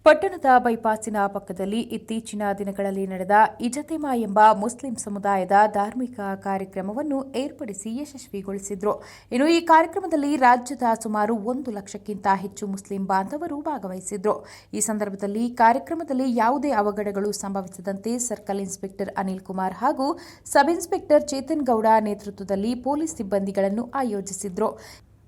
ಪಟ್ಟಣದ ಬೈಪಾಸಿನ ಪಕ್ಕದಲ್ಲಿ ಇತ್ತೀಚಿನ ದಿನಗಳಲ್ಲಿ ನಡೆದ ಇಜತೆಮಾ ಎಂಬ ಮುಸ್ಲಿಂ ಸಮುದಾಯದ ಧಾರ್ಮಿಕ ಕಾರ್ಯಕ್ರಮವನ್ನು ಏರ್ಪಡಿಸಿ ಯಶಸ್ವಿಗೊಳಿಸಿದ್ರು. ಇನ್ನು ಈ ಕಾರ್ಯಕ್ರಮದಲ್ಲಿ ರಾಜ್ಯದ ಸುಮಾರು 1 ಲಕ್ಷಕ್ಕಿಂತ ಹೆಚ್ಚು ಮುಸ್ಲಿಂ ಬಾಂಧವರು ಭಾಗವಹಿಸಿದ್ರು. ಈ ಸಂದರ್ಭದಲ್ಲಿ ಕಾರ್ಯಕ್ರಮದಲ್ಲಿ ಯಾವುದೇ ಅವಘಡಗಳು ಸಂಭವಿಸದಂತೆ ಸರ್ಕಲ್ ಇನ್ಸ್ಪೆಕ್ಟರ್ ಅನಿಲ್ ಕುಮಾರ್ ಹಾಗೂ ಸಬ್ ಇನ್ಸ್ಪೆಕ್ಟರ್ ಚೇತನ್ ಗೌಡ ನೇತೃತ್ವದಲ್ಲಿ ಪೊಲೀಸ್ ಸಿಬ್ಬಂದಿಗಳನ್ನು ಆಯೋಜಿಸಿದ್ರು.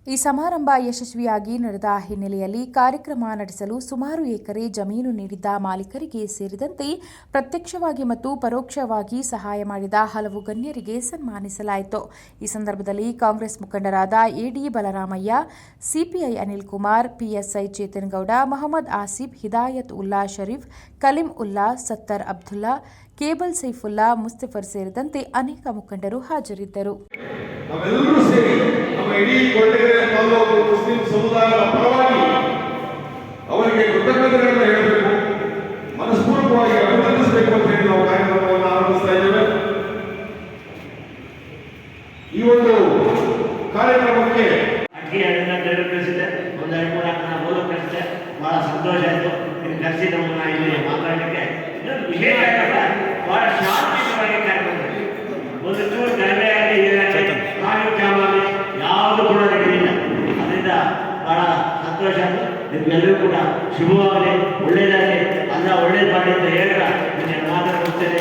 ಈ ಸಮಾರಂಭ ಯಶಸ್ವಿಯಾಗಿ ನಡೆದ ಹಿನ್ನೆಲೆಯಲ್ಲಿ ಕಾರ್ಯಕ್ರಮ ನಡೆಸಲು ಸುಮಾರು ಎಕರೆ ಜಮೀನು ನೀಡಿದ್ದ ಮಾಲೀಕರಿಗೆ ಸೇರಿದಂತೆ ಪ್ರತ್ಯಕ್ಷವಾಗಿ ಮತ್ತು ಪರೋಕ್ಷವಾಗಿ ಸಹಾಯ ಮಾಡಿದ ಹಲವು ಗಣ್ಯರಿಗೆ ಸನ್ಮಾನಿಸಲಾಯಿತು. ಈ ಸಂದರ್ಭದಲ್ಲಿ ಕಾಂಗ್ರೆಸ್ ಮುಖಂಡರಾದ ಎಡಿ Balaramaiah, CPI Anil Kumar, PSI Chetan Gowda, Mohammed Asif, Hidayat Ulla Sharif, Kaleem Ulla, Sattar Abdulla, cable Saifulla, Mustafar ಸೇರಿದಂತೆ ಅನೇಕ ಮುಖಂಡರು ಹಾಜರಿದ್ದರು. ನಾವೆಲ್ಲರೂ ಸೇರಿ ನಮ್ಮ ಇಡೀ ಕೊರಟಗೆರೆ ತಾಲೂಕು ಮುಸ್ಲಿಂ ಸಮುದಾಯದ ಪರವಾಗಿ ಅವರಿಗೆ ಕೃತಜ್ಞತೆಗಳನ್ನು ಹೇಳಬೇಕು, ಮನಸ್ಪೂರ್ವಕವಾಗಿ ಅಭಿನಂದಿಸಬೇಕು ಅಂತ ಹೇಳಿ ನಾವು ಕಾರ್ಯಕ್ರಮವನ್ನು ಆರಂಭಿಸ್ತಾ ಇದ್ದೇವೆ. ಈ ಒಂದು ಕಾರ್ಯಕ್ರಮಕ್ಕೆ ಬಹಳ ಸಂತೋಷ ಆಯಿತು. ನೀವು ಕರೆಸಿ ನಮ್ಮನ್ನ ಇಲ್ಲಿ ಮಾತಾಡಲಿಕ್ಕೆ ವಿಶೇಷ ಬಹಳ ಶಾಂತಿಯುತವಾಗಿ ಕಾರ್ಯಕ್ರಮ ಒಂದು ಚೂರು ಕಡಿಮೆ ಆಗಲಿ ಯಾವುದು ಕೂಡ ನಡೆಯಲಿಲ್ಲ. ಅದರಿಂದ ಬಹಳ ಸಂತೋಷ ಆಯಿತು. ನಿಮ್ಗೆಲ್ಲರೂ ಕೂಡ ಶುಭವಾಗಲಿ, ಒಳ್ಳೆಯದಾಗಲಿ, ಅಲ್ಲ ಒಳ್ಳೇದು ಮಾಡಿ ಅಂತ ಹೇಳಿದ್ರೆ ನಾನು ಮಾತಾಡ್ತೇನೆ.